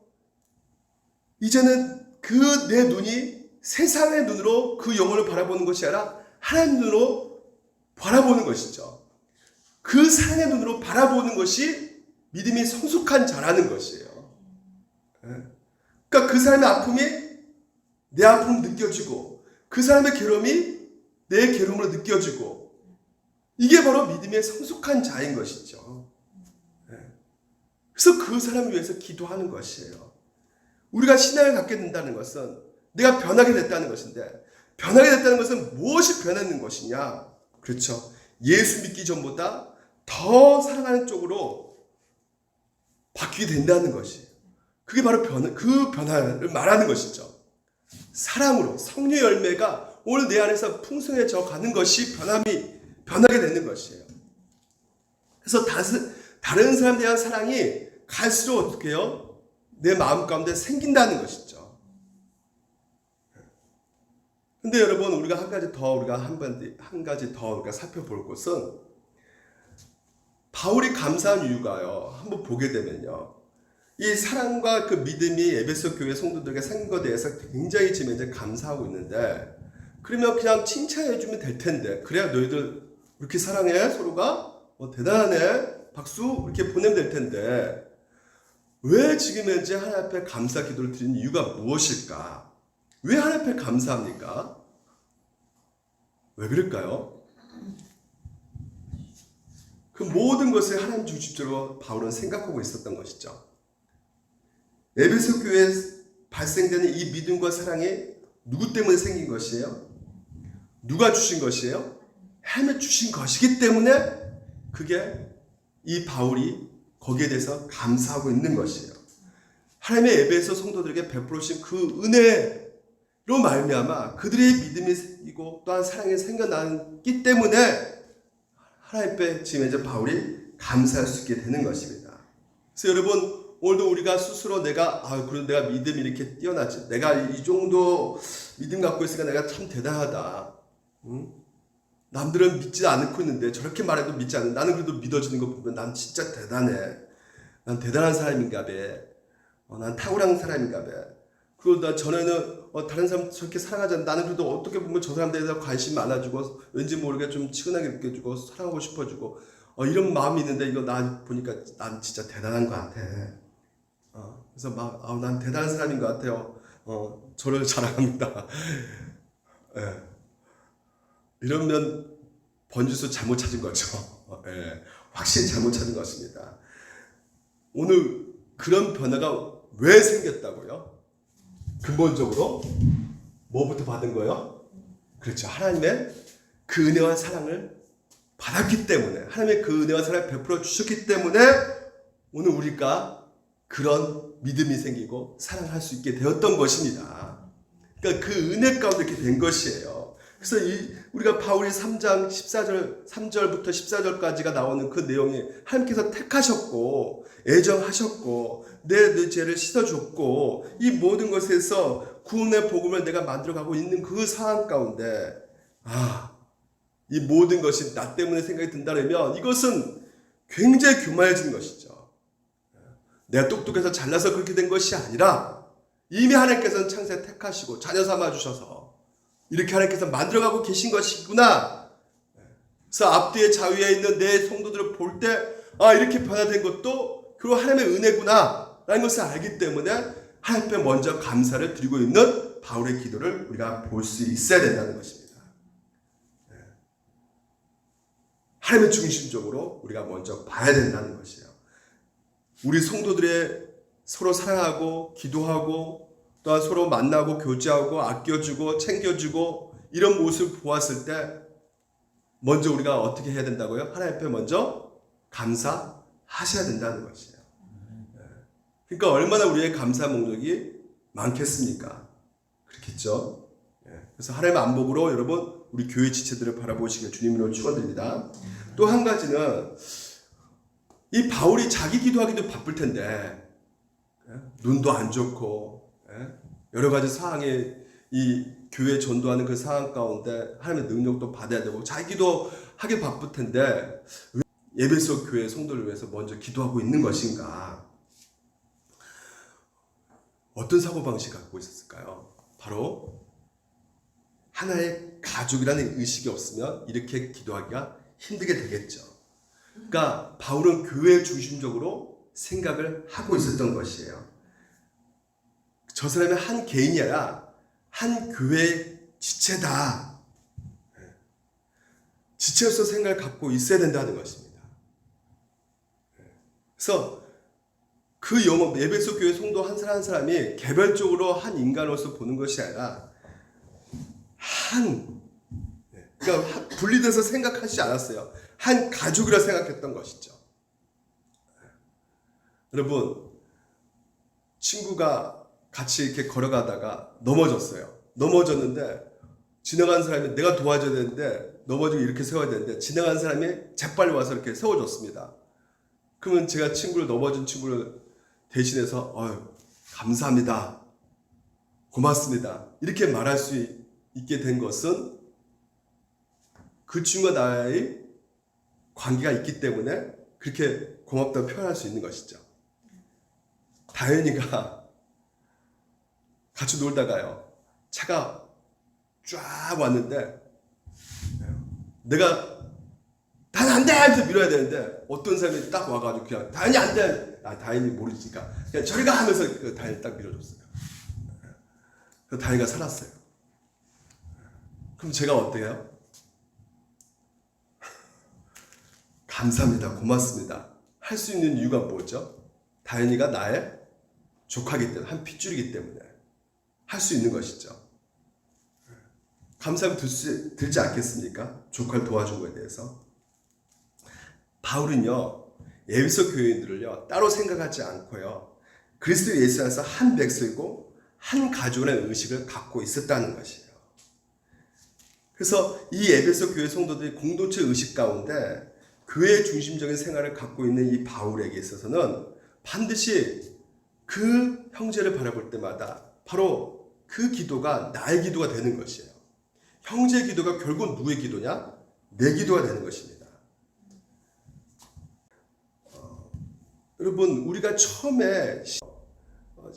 이제는 그 내 눈이 세상의 눈으로 그 영혼을 바라보는 것이 아니라 하나님 눈으로 바라보는 것이죠. 그 사랑의 눈으로 바라보는 것이 믿음이 성숙한 자라는 것이에요. 그러니까 그 사람의 아픔이 내 아픔으로 느껴지고 그 사람의 괴로움이 내 괴로움으로 느껴지고 이게 바로 믿음의 성숙한 자인 것이죠. 그래서 그 사람을 위해서 기도하는 것이에요. 우리가 신앙을 갖게 된다는 것은 내가 변하게 됐다는 것인데 변하게 됐다는 것은 무엇이 변하는 것이냐? 그렇죠. 예수 믿기 전보다 더 사랑하는 쪽으로 바뀌게 된다는 것이에요. 그게 바로 그 변화를 말하는 것이죠. 사랑으로 성령의 열매가 오늘 내 안에서 풍성해져 가는 것이 변하게 되는 것이에요. 그래서 다른 사람에 대한 사랑이 갈수록 어떻게 해요? 내 마음 가운데 생긴다는 것이죠. 근데 여러분 우리가 한 가지 더 살펴볼 것은 바울이 감사한 이유가요. 한번 보게 되면요. 이 사랑과 그 믿음이 에베소 교회 성도들에게 생긴 것에 대해서 굉장히 지금 이제 감사하고 있는데, 그러면 그냥 칭찬해주면 될 텐데, 그래야 너희들 이렇게 사랑해 서로가 대단하네 박수 이렇게 보내면 될 텐데, 왜 지금 현재 하나님 앞에 감사 기도를 드리는 이유가 무엇일까? 왜 하나님 앞에 감사합니까? 왜 그럴까요? 그 모든 것을 하나님 중심적으로 바울은 생각하고 있었던 것이죠. 에베소 교회에 발생되는 이 믿음과 사랑이 누구 때문에 생긴 것이에요? 누가 주신 것이에요? 하나님이 주신 것이기 때문에 그게 이 바울이 거기에 대해서 감사하고 있는 것이에요. 하나님의 에베소 성도들에게 베풀어 주신 그 은혜로 말미암아 그들의 믿음이 생기고 또한 사랑이 생겨나기 때문에 하나님 앞에 지금 이제 바울이 감사할 수 있게 되는 것입니다. 그래서 여러분, 오늘도 우리가 스스로 그래도 내가 믿음이 이렇게 뛰어나지, 내가 이 정도 믿음 갖고 있으니까 내가 참 대단하다. 응? 남들은 믿지 않고 있는데 저렇게 말해도 믿지 않는, 나는 그래도 믿어지는 거 보면 난 진짜 대단해. 난 대단한 사람인가 봐. 난 탁월한 사람인가 봐. 그리고 나 전에는 다른 사람 저렇게 사랑하지, 나는 그래도 어떻게 보면 저 사람들에 대해서 관심 많아지고 왠지 모르게 좀 치근하게 느껴지고 사랑하고 싶어지고 이런 마음이 있는데, 이거 나 보니까 난 진짜 대단한 것 같아. 그래서 난 대단한 사람인 것 같아요. 저를 자랑합니다. 예. 이러면 번지수 잘못 찾은 거죠. 예. 확실히 잘못 찾은 것입니다. 오늘 그런 변화가 왜 생겼다고요? 근본적으로 뭐부터 받은 거예요? 그렇죠. 하나님의 그 은혜와 사랑을 받았기 때문에, 하나님의 그 은혜와 사랑을 베풀어 주셨기 때문에 오늘 우리가 그런 믿음이 생기고 사랑할 수 있게 되었던 것입니다. 그러니까 그 은혜 가운데 이렇게 된 것이에요. 그래서 우리가 바울이 3장 3절부터 14절까지가 나오는 그 내용이, 하나님께서 택하셨고 애정하셨고 내 죄를 씻어줬고 이 모든 것에서 구원의 복음을 내가 만들어가고 있는 그 상황 가운데, 이 모든 것이 나 때문에 생각이 든다면 이것은 굉장히 교만해진 것이죠. 내가 똑똑해서 잘나서 그렇게 된 것이 아니라 이미 하나님께서는 창세에 택하시고 자녀 삼아주셔서 이렇게 하나님께서 만들어가고 계신 것이구나. 그래서 앞뒤에 자위에 있는 내 성도들을 볼 때 이렇게 변화된 것도 결국 하나님의 은혜구나 라는 것을 알기 때문에 하나님 앞에 먼저 감사를 드리고 있는 바울의 기도를 우리가 볼 수 있어야 된다는 것입니다. 하나님의 중심적으로 우리가 먼저 봐야 된다는 것이에요. 우리 성도들의 서로 사랑하고 기도하고 또한 서로 만나고 교제하고 아껴주고 챙겨주고 이런 모습을 보았을 때 먼저 우리가 어떻게 해야 된다고요? 하나님 앞에 먼저 감사하셔야 된다는 것이에요. 그러니까 얼마나 우리의 감사 목록이 많겠습니까? 그렇겠죠? 그래서 하나님의 안복으로 여러분 우리 교회 지체들을 바라보시길 주님으로 축원드립니다. 또 한 가지는 이 바울이 자기 기도하기도 바쁠 텐데 눈도 안 좋고 여러 가지 상황에 이 교회 전도하는 그 상황 가운데 하나님의 능력도 받아야 되고 자기도 하기 바쁠 텐데 에베소 교회 성도를 위해서 먼저 기도하고 있는 것인가? 어떤 사고방식을 갖고 있었을까요? 바로 하나의 가족이라는 의식이 없으면 이렇게 기도하기가 힘들게 되겠죠. 그러니까 바울은 교회 중심적으로 생각을 하고 있었던 것이에요. 저 사람이 한 개인이 아니라 한 교회 지체다. 지체로서 생각을 갖고 있어야 된다는 것입니다. 그래서 그 영업 에베소 교회 성도 한 사람 한 사람이 개별적으로 한 인간으로서 보는 것이 아니라 그러니까 분리돼서 생각하지 않았어요. 한 가족이라 생각했던 것이죠. 여러분, 친구가 같이 이렇게 걸어가다가 넘어졌어요. 넘어졌는데 지나간 사람이 내가 도와줘야 되는데 넘어지고 이렇게 세워야 되는데 지나간 사람이 재빨리 와서 이렇게 세워줬습니다. 그러면 제가 넘어진 친구를 대신해서 감사합니다. 고맙습니다. 이렇게 말할 수 있게 된 것은 그 친구와 나의 관계가 있기 때문에 그렇게 고맙다고 표현할 수 있는 것이죠. 다현이가 같이 놀다가요, 차가 쫙 왔는데 내가 다현이 안 돼! 하면서 밀어야 되는데 어떤 사람이 딱 와가지고 그냥 다현이 안 돼! 다현이 모르니까 그냥 저리 가! 하면서 그 다현이 딱 밀어줬어요. 그 다현이가 살았어요. 그럼 제가 어때요? 감사합니다. 고맙습니다. 할 수 있는 이유가 뭐죠? 다현이가 나의 조카기 때문에, 한 핏줄이기 때문에 할 수 있는 것이죠. 감사함이 들지 않겠습니까? 조카를 도와준 것에 대해서. 바울은요, 에베소 교인들을요 따로 생각하지 않고요, 그리스도 예수 안에서 한 백성이고 한 가족의 의식을 갖고 있었다는 것이에요. 그래서 이 에베소 교회 성도들이 공동체 의식 가운데 교회의 중심적인 생활을 갖고 있는 이 바울에게 있어서는 반드시 그 형제를 바라볼 때마다 바로 그 기도가 나의 기도가 되는 것이에요. 형제의 기도가 결국 누구의 기도냐? 내 기도가 되는 것입니다. 여러분, 우리가 처음에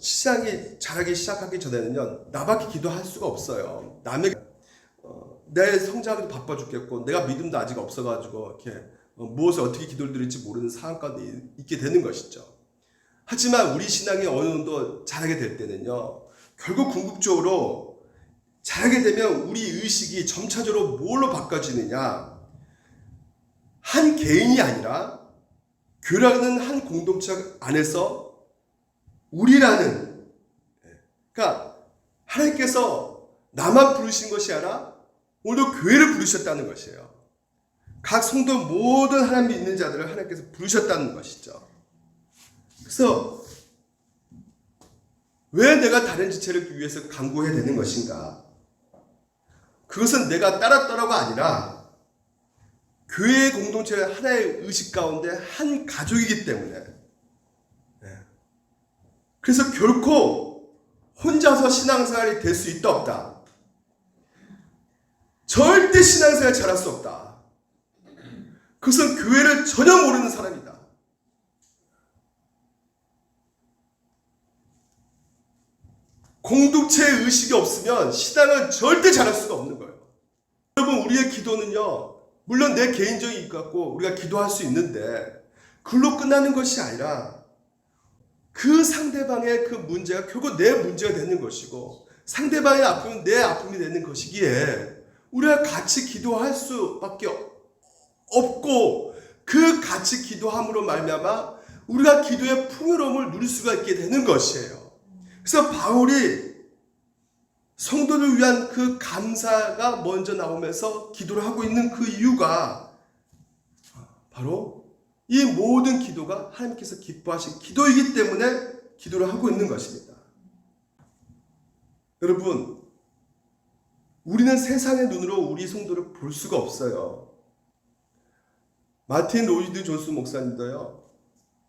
시작이 자라기 시작하기 전에는요, 나밖에 기도할 수가 없어요. 남의 내 성장하기도 바빠 죽겠고, 내가 믿음도 아직 없어가지고 이렇게 무엇을 어떻게 기도를 드릴지 모르는 상황 가운데 있게 되는 것이죠. 하지만 우리 신앙이 어느 정도 자라게 될 때는요, 결국 궁극적으로 자라게 되면 우리 의식이 점차적으로 뭘로 바꿔지느냐? 한 개인이 아니라 교회라는 한 공동체 안에서 우리라는, 그러니까 하나님께서 나만 부르신 것이 아니라 오늘도 교회를 부르셨다는 것이에요. 각 성도 모든 하나님이 있는 자들을 하나님께서 부르셨다는 것이죠. 그래서 왜 내가 다른 지체를 위해서 간구해야 되는 것인가? 그것은 내가 따랐더라가 아니라 교회의 공동체의 하나의 의식 가운데 한 가족이기 때문에, 그래서 결코 혼자서 신앙생활이 될 수 있다 없다. 절대 신앙생활 잘할 수 없다. 그것은 교회를 전혀 모르는 사람이다. 공동체의 의식이 없으면 신앙은 절대 잘할 수가 없는 거예요. 여러분, 우리의 기도는요, 물론 내 개인적인 것 같고 우리가 기도할 수 있는데 그걸로 끝나는 것이 아니라 그 상대방의 그 문제가 결국 내 문제가 되는 것이고 상대방의 아픔은 내 아픔이 되는 것이기에 우리가 같이 기도할 수밖에 없고, 그 같이 기도함으로 말미암아 우리가 기도의 풍요로움을 누릴 수가 있게 되는 것이에요. 그래서 바울이 성도를 위한 그 감사가 먼저 나오면서 기도를 하고 있는 그 이유가 바로 이 모든 기도가 하나님께서 기뻐하신 기도이기 때문에 기도를 하고 있는 것입니다. 여러분, 우리는 세상의 눈으로 우리 성도를 볼 수가 없어요. 마틴 로이드 존스 목사님도요,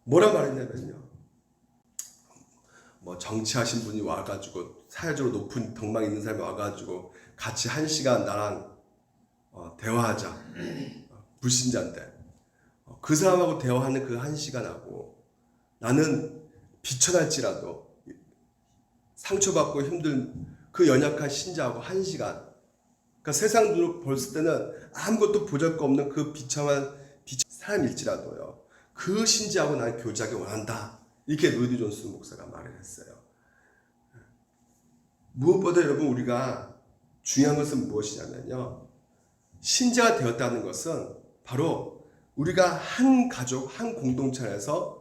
뭐라 말했냐면요, 정치하신 분이 와가지고 사회적으로 높은 덕망 있는 사람이 와가지고 같이 1시간 나랑 대화하자. 불신자인데 그 사람하고 대화하는 그 1시간하고 나는 비천할지라도 상처받고 힘든 그 연약한 신자하고 1시간, 그러니까 세상 눈으로 봤을 때는 아무것도 보잘것없는 그 비참한 사람일지라도요, 그 신자하고 나는 교제하기 원한다. 이렇게 로이드 존스 목사가 말을 했어요. 무엇보다 여러분, 우리가 중요한 것은 무엇이냐면요, 신자가 되었다는 것은 바로 우리가 한 가족, 한 공동체 안에서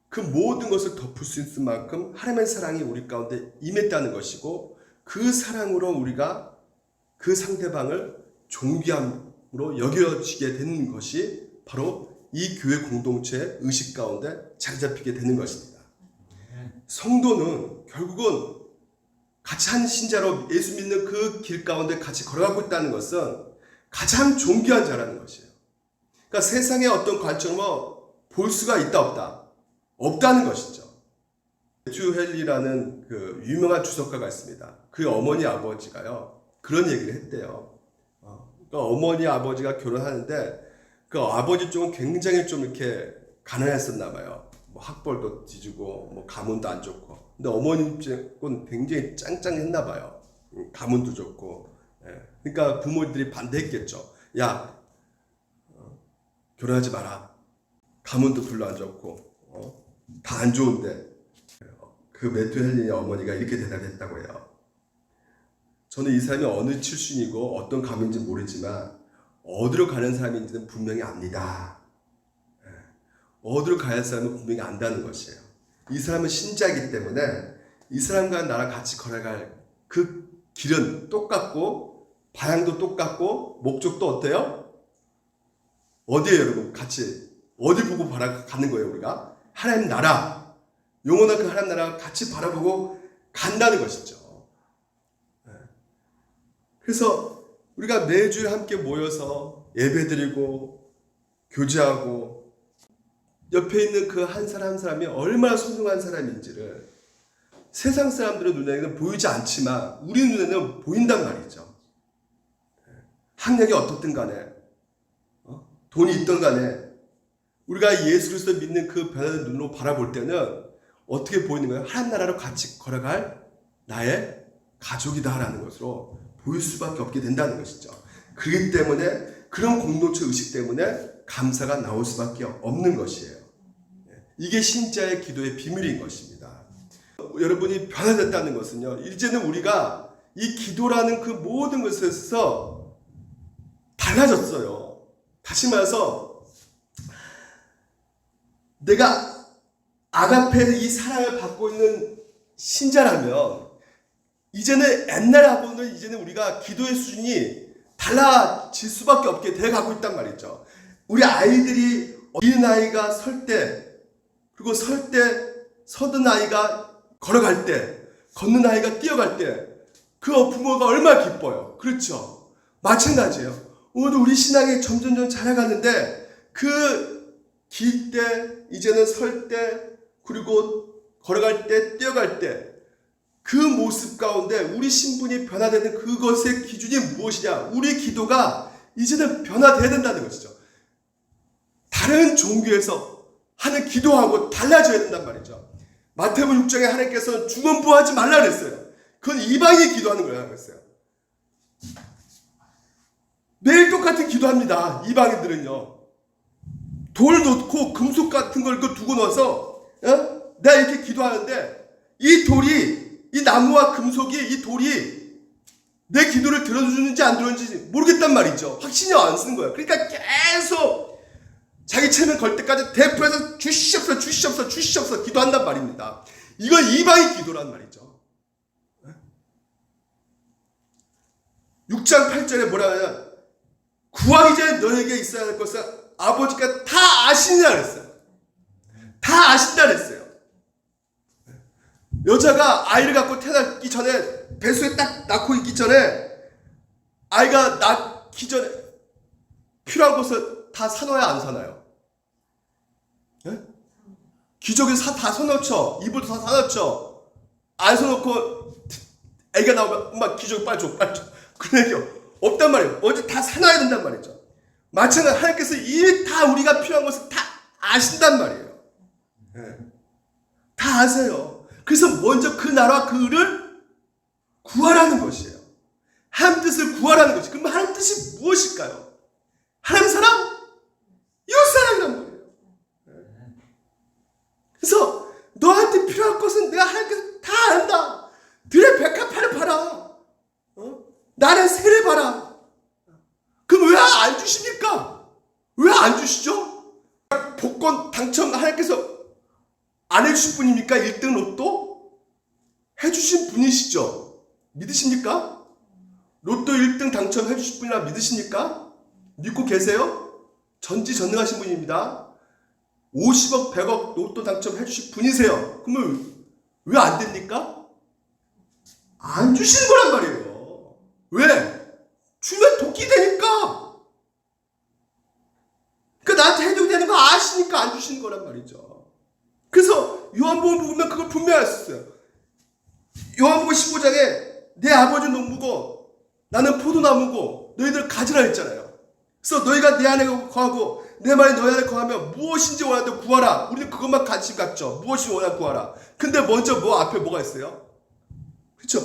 그 모든 것을 덮을 수 있을 만큼 하나님의 사랑이 우리 가운데 임했다는 것이고, 그 사랑으로 우리가 그 상대방을 존귀함으로 여겨지게 되는 것이 바로 이 교회 공동체의 의식 가운데 자리 잡히게 되는 것입니다. 성도는 결국은 같이 한 신자로 예수 믿는 그 길 가운데 같이 걸어가고 있다는 것은 가장 존귀한 자라는 것이에요. 그러니까 세상의 어떤 관점으로 볼 수가 있다 없다? 없다는 것이죠. 매튜 헨리라는 그 유명한 주석가가 있습니다. 그 어머니 아버지가요, 그런 얘기를 했대요. 그러니까 어머니 아버지가 결혼하는데 그 아버지 쪽은 굉장히 좀 이렇게 가난했었나 봐요. 뭐 학벌도 뒤지고 뭐 가문도 안 좋고. 근데 어머님 쪽은 굉장히 짱짱했나 봐요. 가문도 좋고. 예. 그러니까 부모들이 반대했겠죠. 야, 결혼하지 마라. 가문도 별로 안 좋고 다 안 좋은데. 그 매튜 헬린의 어머니가 이렇게 대답했다고 해요. 저는 이 사람이 어느 출신이고 어떤 가문인지 모르지만 어디로 가는 사람인지는 분명히 압니다. 어디로 가야 할 사람은 분명히 안다는 것이에요. 이 사람은 신자이기 때문에 이 사람과 나랑 같이 걸어갈 그 길은 똑같고 방향도 똑같고 목적도 어때요? 어디에요, 여러분? 같이 어디 보고 가는 거예요, 우리가? 하나님 나라, 영원한 그 하나님 나라 같이 바라보고 간다는 것이죠. 그래서 우리가 매주 함께 모여서 예배드리고 교제하고 옆에 있는 그 한 사람 한 사람이 얼마나 소중한 사람인지를 세상 사람들의 눈에는 보이지 않지만 우리 눈에는 보인단 말이죠. 학력이 어떻든 간에 돈이 있든 간에 우리가 예수 그리스도 믿는 그 변화된 눈으로 바라볼 때는 어떻게 보이는 거예요? 하나님 나라로 같이 걸어갈 나의 가족이다라는 것으로 보일 수밖에 없게 된다는 것이죠. 그렇기 때문에 그런 공동체 의식 때문에 감사가 나올 수밖에 없는 것이에요. 이게 신자의 기도의 비밀인 것입니다. 여러분이 변화됐다는 것은요, 이제는 우리가 이 기도라는 그 모든 것에서 달라졌어요. 다시 말해서 내가 아가페의 이 사랑을 받고 있는 신자라면 이제는 옛날하고는 이제는 우리가 기도의 수준이 달라질 수밖에 없게 돼가고 있단 말이죠. 우리 아이들이 어린 아이가 설 때, 그리고 설 때, 서든 아이가 걸어갈 때, 걷는 아이가 뛰어갈 때, 그 부모가 얼마나 기뻐요. 그렇죠? 마찬가지예요. 오늘 우리 신앙이 점점 자라가는데 그 길 때, 이제는 설 때, 그리고 걸어갈 때, 뛰어갈 때, 그 모습 가운데 우리 신분이 변화되는 그것의 기준이 무엇이냐? 우리 기도가 이제는 변화되어야 된다는 것이죠. 다른 종교에서 하는 기도하고 달라져야 된단 말이죠. 마태복음 6장에 하나님께서는 중언부하지 말라 그랬어요. 그건 이방이 기도하는 거라고 했어요. 매일 똑같은 기도합니다. 이방인들은요. 돌 놓고 금속 같은 걸 두고 넣어서 내가 이렇게 기도하는데 이 돌이, 이 나무와 금속이, 이 돌이 내 기도를 들어주는지 안 들어주는지 모르겠단 말이죠. 확신이 안 쓰는 거예요. 그러니까 계속 자기 체면 걸 때까지 대표해서 주시옵소서 기도한단 말입니다. 이건 이방의 기도란 말이죠. 6장 8절에 뭐라 하냐? 구하기 전에 너에게 있어야 할 것을 아버지가 다 아시느라 그랬어요. 다 아신다 그랬어요. 여자가 아이를 갖고 태어나기 전에, 배수에 딱 낳고 있기 전에, 아이가 낳기 전에 필요한 것을 다 사놔야 안 사나요? 예? 기저귀 다 사놓죠. 이불도 다 사놓죠. 안 사놓고 애가 나오면 엄마 기저귀 빨리 줘. 그런 얘기 없단 말이에요. 어디 다 사놔야 된단 말이죠. 마찬가지로 하나님께서 이미 다 우리가 필요한 것을 다 아신단 말이에요. 예. 다 아세요. 그래서 먼저 그 나라와 그 의를 구하라는 것이에요. 하나님 뜻을 구하라는 것이. 그럼 하나님 뜻이 무엇일까요? 하나님 사랑? 이웃 사랑이란 말이에요. 그래서 너한테 필요한 것은 내가 하나님께서 다 안다. 들의 백합화를 봐라. 나의 새를 봐라. 그럼 왜 안 주십니까? 왜 안 주시죠? 복권 당첨 하나님께서 안 해주실 분입니까? 1등 로또? 해주신 분이시죠? 믿으십니까? 로또 1등 당첨 해주실 분이라 믿으십니까? 믿고 계세요? 전지전능하신 분입니다. 50억, 100억 로또 당첨 해주실 분이세요. 그러면 왜 안 됩니까? 안 주시는 거란 말이에요. 왜? 주면 도끼 되니까. 그러니까 나한테 해줘야 되는 거 아시니까 안 주시는 거란 말이죠. 그래서 요한복음 보면 그걸 분명히 알 수 있어요. 요한복음 15장에 내 아버지 농부고 나는 포도나무고 너희들 가지라 했잖아요. 그래서 너희가 내 안에 거하고 내 말이 너희 안에 거하면 무엇인지 원하는 데 구하라. 우리는 그것만 관심 갖죠. 무엇이 원하는 구하라. 근데 먼저 앞에 뭐가 있어요? 그렇죠?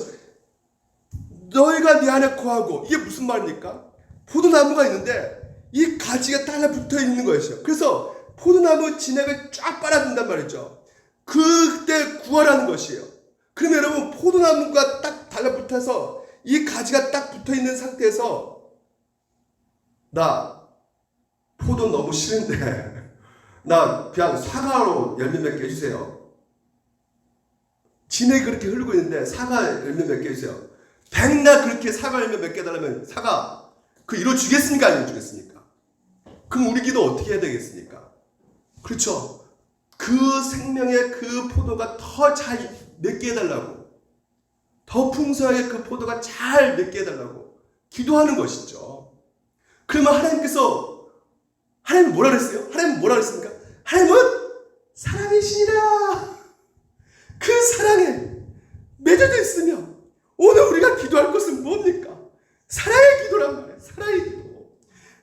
너희가 내 안에 거하고, 이게 무슨 말입니까? 포도나무가 있는데 이 가지가 달라붙어 있는 것이죠. 그래서 포도나무 진액을 쫙 빨아준단 말이죠. 그때 구하라는 것이에요. 그러면 여러분, 포도나무가 딱 달라붙어서 이 가지가 딱 붙어 있는 상태에서 나 포도 너무 싫은데 나 그냥 사과로 열매 몇 개 해주세요. 진액이 그렇게 흐르고 있는데 사과 열매 몇 개 해주세요. 백날 그렇게 사과 열매 몇 개 달라면 사과 그 이루어주겠습니까? 안 이루어주겠습니까? 그럼 우리 기도 어떻게 해야 되겠습니까? 그렇죠. 그 생명의 그 포도가 더 잘 맺게 해달라고, 더 풍성하게 그 포도가 잘 맺게 해달라고 기도하는 것이죠. 그러면 하나님은 뭐라 그랬어요? 하나님은 뭐라 그랬습니까? 하나님은 사랑이시니라. 그 사랑에 맺어져 있으면 오늘 우리가 기도할 것은 뭡니까? 사랑의 기도란 말이에요. 사랑의 기도.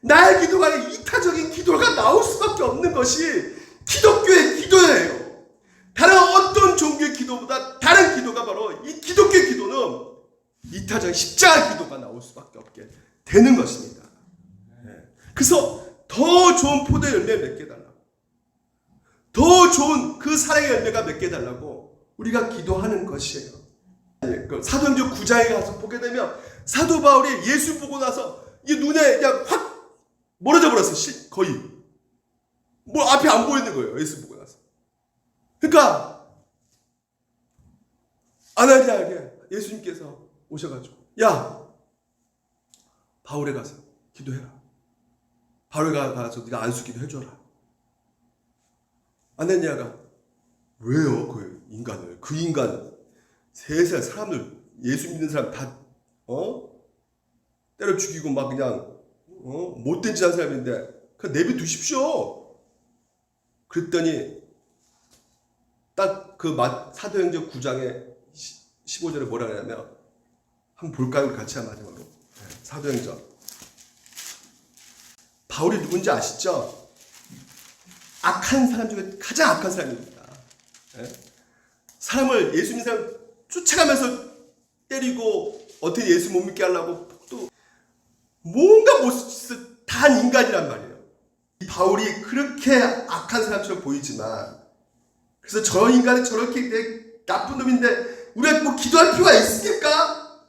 나의 기도가 아니라 이타적인 기도가 나올 수밖에 없는 것이 기독교의 기도예요. 다른 어떤 종교의 기도보다 다른 기도가 바로 이 기독교의 기도는 이타적인 십자가 기도가 나올 수밖에 없게 되는 것입니다. 그래서 더 좋은 포도 열매 맺게 해달라고, 더 좋은 그 사랑의 열매가 맺게 해달라고 우리가 기도하는 것이에요. 사도행전 9장에 가서 보게 되면 사도 바울이 예수 보고 나서 이 눈에 그냥 확 멀어져 버렸어요. 거의 뭐 앞이 안 보이는 거예요. 예수 보고 나서. 그러니까 아나니아에게 예수님께서 오셔가지고, 야, 바울에 가서 기도해라. 바울에 가서 네가 안수기도 해줘라. 아나니아가 왜요? 그 인간 세상 사람들, 예수 믿는 사람 다 때려 죽이고 막 그냥 못된 짓 한 사람인데 그냥 내비두십시오. 그랬더니 딱 그 사도행전 9장의 15절에 뭐라 그러냐면, 한번 볼까요? 우리 같이 한번 마지막으로. 사도행전. 바울이 누군지 아시죠? 악한 사람 중에 가장 악한 사람입니다. 사람을, 예수 믿는 사람 쫓아가면서 때리고 어떻게 예수 못 믿게 하려고 또 뭔가 못짓을 다 한 인간이란 말이에요. 바울이 그렇게 악한 사람처럼 보이지만, 그래서 저 인간은 저렇게 나쁜 놈인데 우리가 뭐 기도할 필요가 있습니까?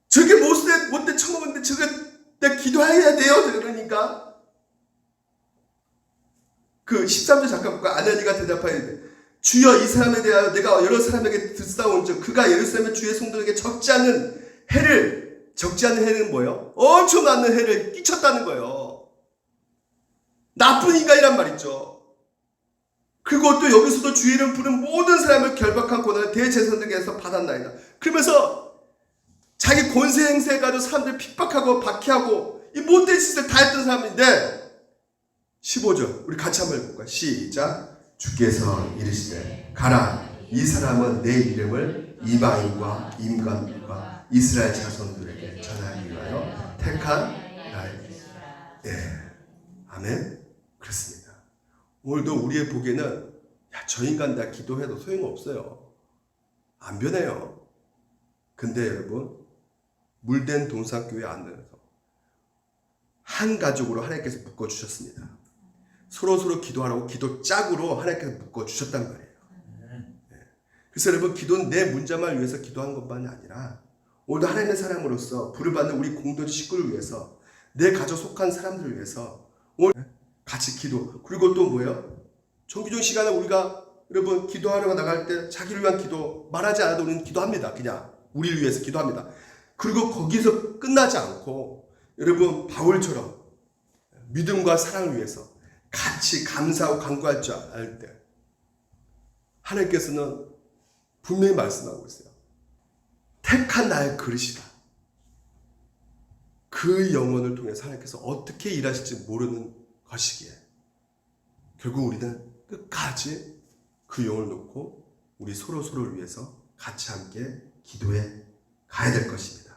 저게 못된 처먹었는데 저게 내가 기도해야 돼요? 그러니까 그 13절 잠깐 볼까? 아나니가 대답하였는데, 주여, 이 사람에 대하여 내가 여러 사람에게 듣사온 즉 그가 예루살렘의 주의 성도에게 적지 않는 해는 뭐예요? 엄청 많은 해를 끼쳤다는 거예요. 나쁜 인간이란 말이죠. 그리고 또 여기서도 주의 이름 부른 모든 사람을 결박한 고난을 대제사장에게서 받았나이다. 그러면서 자기 권세 행세해가지고 사람들 핍박하고 박해하고 이 못된 짓을 다 했던 사람인데, 15절 우리 같이 한번 해볼까요? 시작. 주께서 이르시되 가라, 이 사람은 내 이름을 이방인과 임관과 이스라엘 자손들에게 전하기 위하여 택한 나의. 아멘. 그렇습니다. 오늘도 우리의 보기에는 저 인간 다 기도해도 소용없어요. 안 변해요. 근데 여러분, 물된 동산교회 안에서 한 가족으로 하나님께서 묶어주셨습니다. 서로 기도하라고 기도 짝으로 하나님께서 묶어주셨단 말이에요. 그래서 여러분, 기도는 내 문자만 위해서 기도한 것만이 아니라 오늘도 하나님의 사람으로서 부를 받는 우리 공동체 식구를 위해서, 내 가족 속한 사람들을 위해서 오늘 같이 기도. 그리고 또 뭐예요? 정기적인 시간에 우리가 여러분 기도하러 나갈 때 자기를 위한 기도 말하지 않아도 우리는 기도합니다. 그냥 우리를 위해서 기도합니다. 그리고 거기서 끝나지 않고 여러분 바울처럼 믿음과 사랑을 위해서 같이 감사하고 간구할 줄 알 때 하나님께서는 분명히 말씀하고 있어요. 택한 나의 그릇이다. 그 영혼을 통해서 하나님께서 어떻게 일하실지 모르는 것이기에 결국 우리는 끝까지 그 영혼을 놓고 우리 서로를 위해서 같이 함께 기도해 가야 될 것입니다.